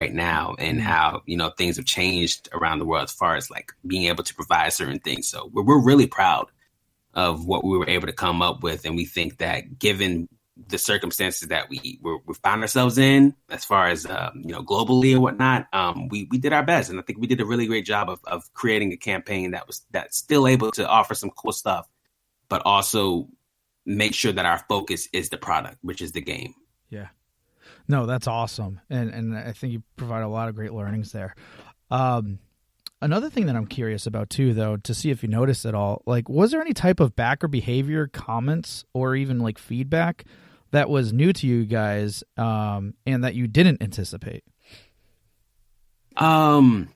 right now and how, things have changed around the world as far as like being able to provide certain things. So we're really proud of what we were able to come up with. And we think that given the circumstances that we found ourselves in, as far as, globally and whatnot, we did our best. And I think we did a really great job of creating a campaign that's still able to offer some cool stuff, but also make sure that our focus is the product, which is the game. Yeah. No, that's awesome. And I think you provide a lot of great learnings there. Another thing that I'm curious about too, though, to see if you noticed at all, like, was there any type of backer behavior, comments, or even like feedback that was new to you guys, and that you didn't anticipate? Well,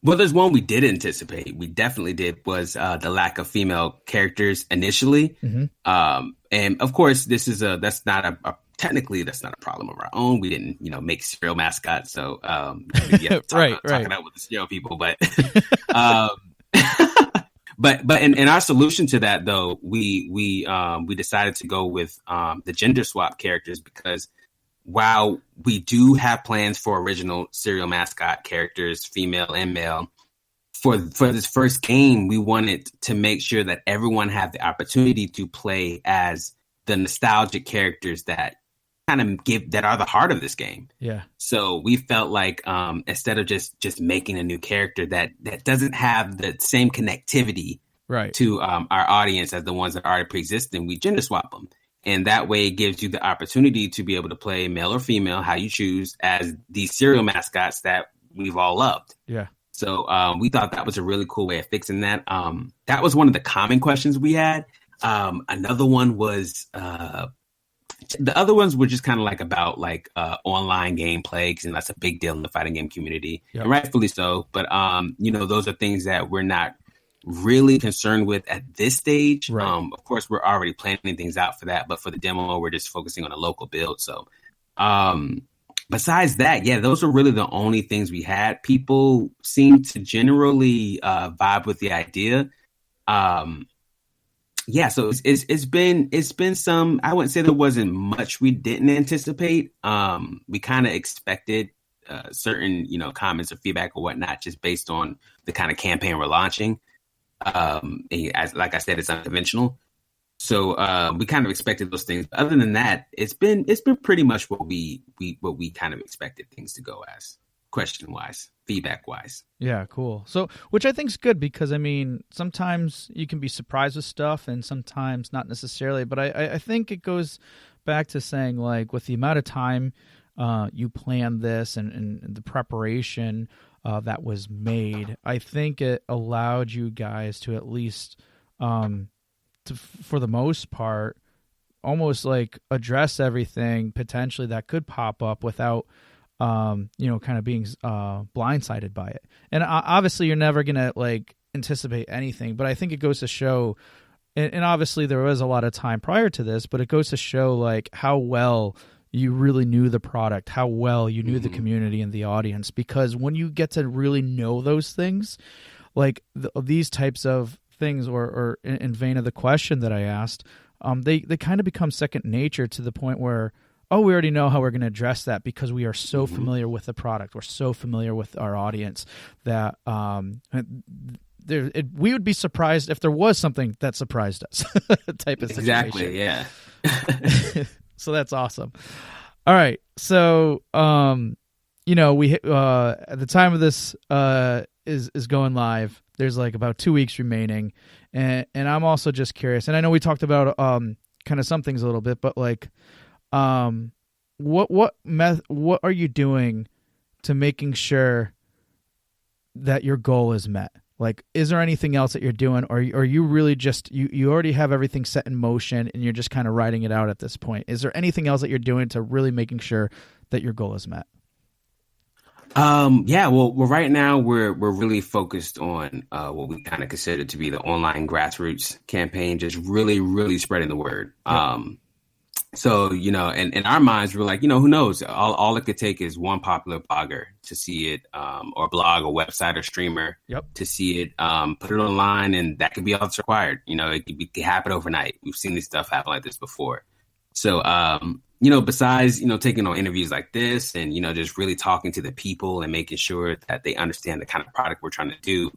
there's one we did anticipate. We definitely did, was the lack of female characters initially. Mm-hmm. And of course, technically that's not a problem of our own. We didn't, make serial mascots. So, you have to talk out with the serial people, but, but in our solution to that though, we decided to go with, the gender swap characters, because while we do have plans for original serial mascot characters, female and male, for this first game, we wanted to make sure that everyone had the opportunity to play as the nostalgic characters that kind of that are the heart of this game. Yeah. So we felt like instead of just making a new character that doesn't have the same connectivity to our audience as the ones that are already pre-existing, we gender swap them. And that way it gives you the opportunity to be able to play male or female, how you choose, as these serial mascots that we've all loved. Yeah. So we thought that was a really cool way of fixing that. That was one of the common questions we had. Another one was, the other ones were just kind of like about like online gameplay, because that's a big deal in the fighting game community, and rightfully so. But, those are things that we're not really concerned with at this stage. Of course, we're already planning things out for that, but for the demo, we're just focusing on a local build. So besides that, those are really the only things we had. People seem to generally vibe with the idea. So it's been some, I wouldn't say there wasn't much we didn't anticipate. We kind of expected certain, comments or feedback or whatnot, just based on the kind of campaign we're launching. As like I said, it's unconventional. So we kind of expected those things. But other than that, it's been pretty much what we kind of expected things to go as, question wise, feedback wise. Yeah, cool. So, which I think is good, because I mean, sometimes you can be surprised with stuff and sometimes not necessarily, but I think it goes back to saying, like, with the amount of time you planned this and the preparation that was made, I think it allowed you guys to at least, for the most part, almost like address everything potentially that could pop up without kind of being blindsided by it. And obviously you're never going to like anticipate anything, but I think it goes to show, and obviously there was a lot of time prior to this, but it goes to show like how well you really knew the product, how well you knew the community and the audience, because when you get to really know those things, like these types of things, or in vein of the question that I asked, they kind of become second nature, to the point where, oh, we already know how we're going to address that, because we are so familiar with the product. We're so familiar with our audience that we would be surprised if there was something that surprised us type of situation. Exactly, yeah. So that's awesome. All right. So, we at the time of this is going live, there's like about 2 weeks remaining. And I'm also just curious, and I know we talked about kind of some things a little bit, but like, what are you doing to making sure that your goal is met? Like, is there anything else that you're doing, or are you really just, you already have everything set in motion and you're just kind of writing it out at this point? Is there anything else that you're doing to really making sure that your goal is met? Well, right now we're really focused on what we kind of consider to be the online grassroots campaign, just really, really spreading the word. Yep. So, in our minds, we're like, who knows? All it could take is one popular blogger to see it, or blog or website or streamer to see it, put it online, and that could be all that's required. It could happen overnight. We've seen this stuff happen like this before. So besides, taking on interviews like this and, just really talking to the people and making sure that they understand the kind of product we're trying to do,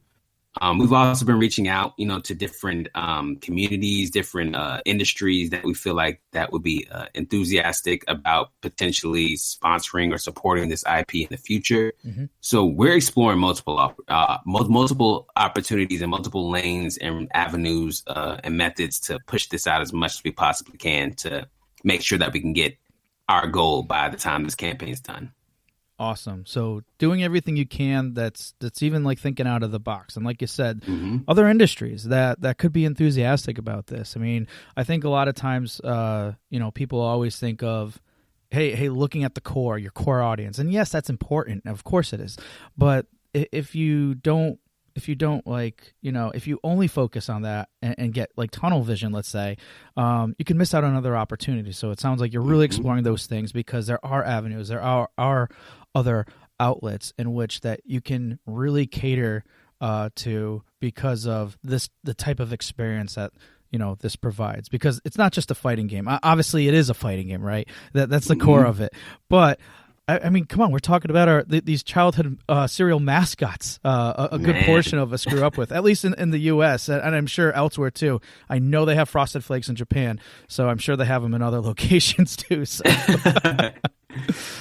we've also been reaching out, to different communities, different industries that we feel like that would be enthusiastic about potentially sponsoring or supporting this IP in the future. Mm-hmm. So we're exploring multiple opportunities and multiple lanes and avenues and methods to push this out as much as we possibly can to make sure that we can get our goal by the time this campaign's done. Awesome. So doing everything you can that's even like thinking out of the box. And like you said, other industries that could be enthusiastic about this. I mean, I think a lot of times, people always think of, hey, looking at your core audience. And yes, that's important. Of course it is. But if you only focus on that and get like tunnel vision, let's say, you can miss out on other opportunities. So it sounds like you're really exploring those things because there are avenues, there are other outlets in which that you can really cater to because of the type of experience that this provides. Because it's not just a fighting game. Obviously, it is a fighting game, right? That's the core of it. But I mean, come on, we're talking about these childhood serial mascots. A good portion of us grew up with, at least in the U.S. and I'm sure elsewhere too. I know they have Frosted Flakes in Japan, so I'm sure they have them in other locations too. So.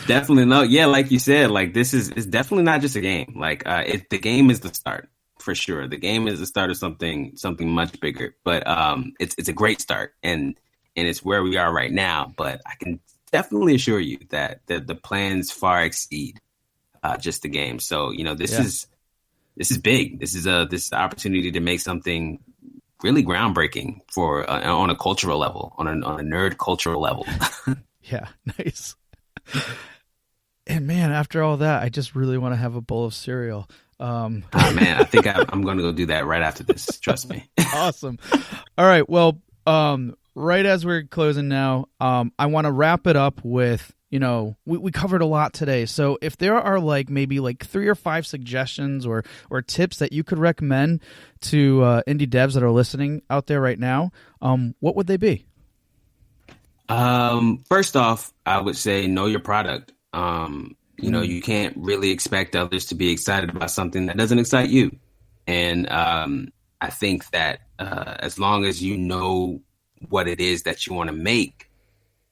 Definitely no. Yeah, like you said, like it's definitely not just a game. Like the game is the start for sure. The game is the start of something much bigger. But it's a great start, and it's where we are right now. But I can definitely assure you that the plans far exceed just the game. So this is big. This is this opportunity to make something really groundbreaking for on a cultural level, on a nerd cultural level. Yeah, nice. And man, after all that, I just really want to have a bowl of cereal. Man, I think I'm going to go do that right after this. Trust me. Awesome. All right. Well, right as we're closing now, I want to wrap it up with, we covered a lot today. So if there are maybe 3 or 5 suggestions or tips that you could recommend to indie devs that are listening out there right now, what would they be? First off, I would say know your product. You can't really expect others to be excited about something that doesn't excite you. And I think that as long as you know what it is that you want to make,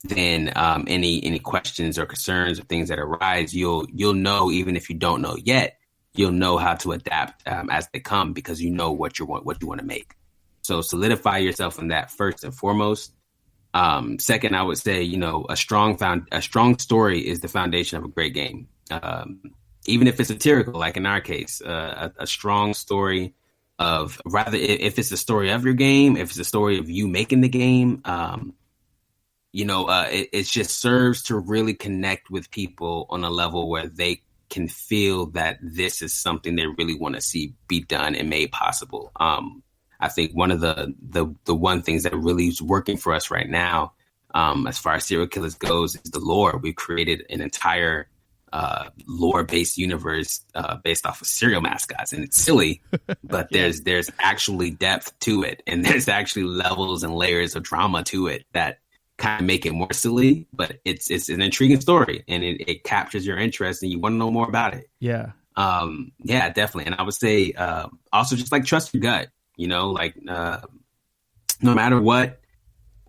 then any questions or concerns or things that arise, you'll know. Even if you don't know yet, you'll know how to adapt as they come, because you know what you want to make. So solidify yourself in that first and foremost. Second, I would say, a strong story is the foundation of a great game. Even if it's satirical, like in our case, a strong story of, rather, if it's the story of your game, if it's the story of you making the game, it just serves to really connect with people on a level where they can feel that this is something they really want to see be done and made possible. I think one of the one things that really is working for us right now, as far as serial killers goes, is the lore. We've created an entire lore-based universe based off of serial mascots, and it's silly, but there's actually depth to it, and there's actually levels and layers of drama to it that kind of make it more silly, but it's an intriguing story, and it captures your interest, and you want to know more about it. Yeah, definitely. And I would say also just trust your gut. No matter what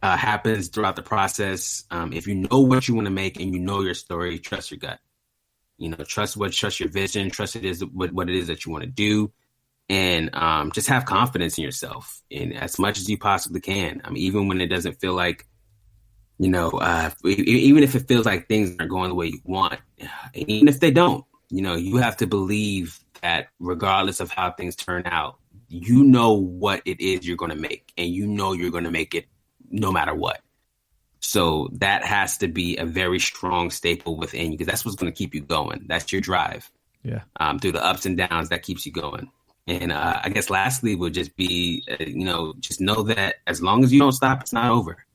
happens throughout the process, if you know what you want to make and you know your story, trust your gut. Trust your vision, trust it is what it is that you want to do, and just have confidence in yourself in as much as you possibly can. I mean, even when it doesn't feel like, even if it feels like things aren't going the way you want, and even if they don't, you have to believe that regardless of how things turn out, you know what it is you're going to make, and you're going to make it no matter what. So that has to be a very strong staple within you, because that's what's going to keep you going. That's your drive. Yeah. Through the ups and downs, that keeps you going. And I guess lastly would just be, just know that as long as you don't stop, it's not over.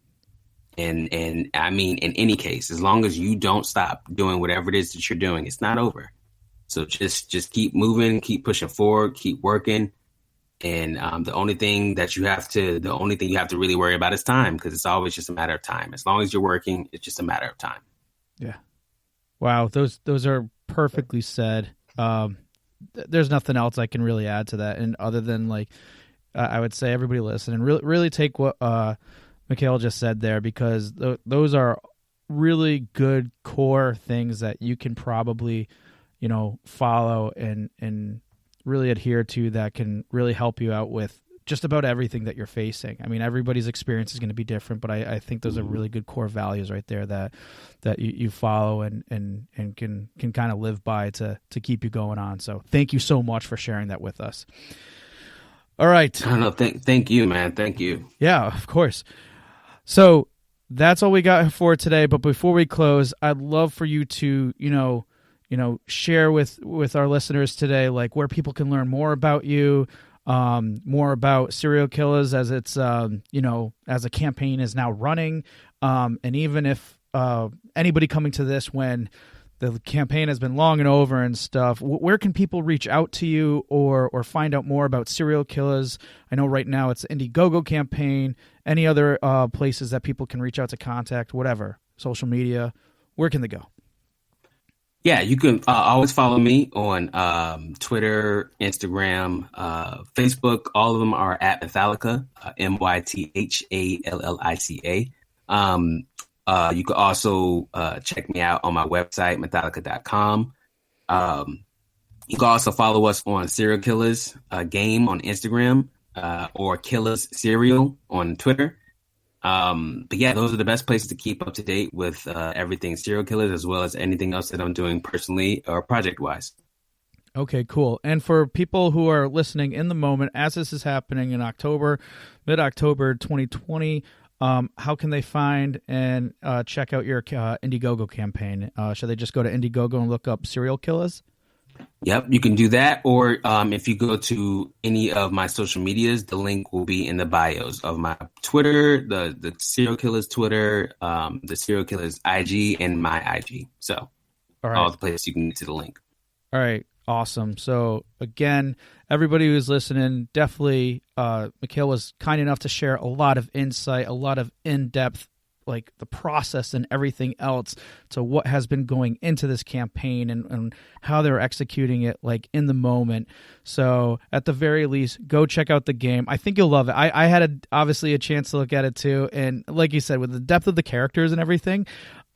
And I mean, in any case, as long as you don't stop doing whatever it is that you're doing, it's not over. So just keep moving, keep pushing forward, keep working. And the only thing you have to really worry about is time, because it's always just a matter of time. As long as you're working, it's just a matter of time. Yeah. Wow. Those are perfectly said. There's nothing else I can really add to that. And other than like, I would say everybody listen and really take what Mikhail just said there, because those are really good core things that you can probably, follow and really adhere to, that can really help you out with just about everything that you're facing. I mean, everybody's experience is going to be different, but I think those are really good core values right there that you follow and can kind of live by to keep you going on. So thank you so much for sharing that with us. All right. I don't know. Thank you, man. Thank you. Yeah, of course. So that's all we got for today. But before we close, I'd love for you to, share with our listeners today, like where people can learn more about you, more about Serial Killers as it's, as a campaign is now running. And even if anybody coming to this when the campaign has been long and over and stuff, where can people reach out to you or find out more about Serial Killers? I know right now it's the Indiegogo campaign. Any other places that people can reach out to contact, whatever, social media, where can they go? Yeah, you can always follow me on Twitter, Instagram, Facebook. All of them are at Mythallica, Mythallica. You can also check me out on my website, Mythallica.com. You can also follow us on Serial Killers Game on Instagram, or Killers Serial on Twitter. But yeah, those are the best places to keep up to date with everything Serial Killers, as well as anything else that I'm doing personally or project-wise. Okay, cool. And for people who are listening in the moment, as this is happening in mid-October 2020, how can they find and check out your Indiegogo campaign? Should they just go to Indiegogo and look up Serial Killers? Yep, you can do that. Or if you go to any of my social medias, the link will be in the bios of my Twitter, the Serial Killers Twitter, the Serial Killers IG, and my IG. So all the places you can get to the link. All right. Awesome. So again, everybody who's listening, definitely Mikhail was kind enough to share a lot of insight, a lot of in-depth, like the process and everything else to what has been going into this campaign and how they're executing it like in the moment. So at the very least, go check out the game. I think you'll love it. I had obviously a chance to look at it too. And like you said, with the depth of the characters and everything,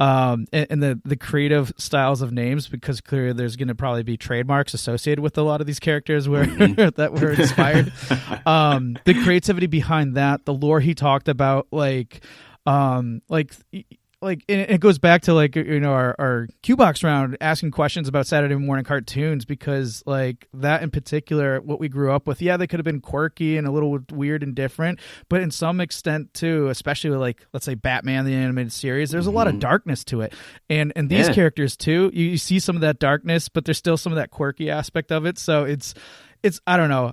and the creative styles of names, because clearly there's going to probably be trademarks associated with a lot of these characters where that were inspired. The creativity behind that, the lore he talked about, and it goes back to our Q-Box round, asking questions about Saturday morning cartoons, because like that in particular, what we grew up with, they could have been quirky and a little weird and different, but in some extent too, especially with let's say Batman the animated series, there's a lot of darkness to it, and these characters too, you see some of that darkness, but there's still some of that quirky aspect of it. So it's I don't know.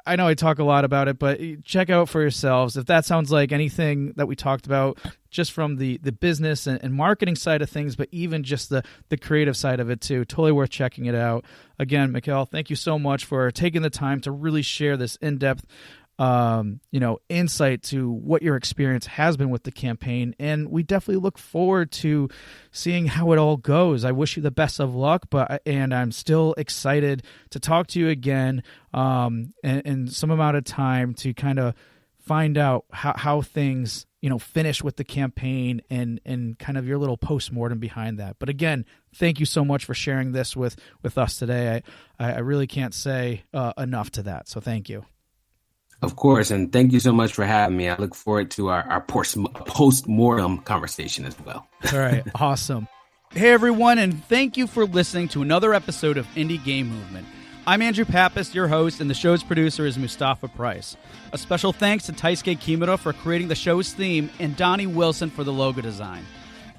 I know I talk a lot about it, but check out for yourselves. If that sounds like anything that we talked about, just from the business and marketing side of things, but even just the creative side of it too, totally worth checking it out. Again, Mikhail, thank you so much for taking the time to really share this in-depth insight to what your experience has been with the campaign. And we definitely look forward to seeing how it all goes. I wish you the best of luck, and I'm still excited to talk to you again in some amount of time to kind of find out how things, finish with the campaign and kind of your little postmortem behind that. But again, thank you so much for sharing this with us today. I really can't say enough to that. So thank you. Of course, and thank you so much for having me. I look forward to our post-mortem conversation as well. All right, awesome. Hey, everyone, and thank you for listening to another episode of Indie Game Movement. I'm Andrew Pappas, your host, and the show's producer is Mustafa Price. A special thanks to Taisuke Kimura for creating the show's theme and Donnie Wilson for the logo design.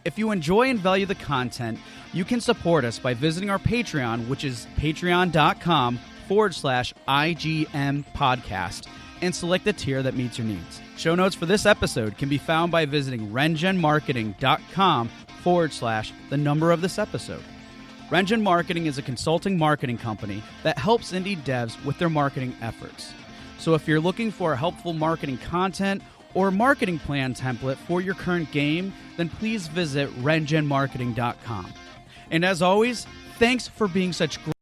If you enjoy and value the content, you can support us by visiting our Patreon, which is patreon.com/IGM podcast. And select the tier that meets your needs. Show notes for this episode can be found by visiting rengenmarketing.com/the number of this episode. Rengen Marketing is a consulting marketing company that helps indie devs with their marketing efforts. So if you're looking for a helpful marketing content or marketing plan template for your current game, then please visit rengenmarketing.com. And as always, thanks for being such great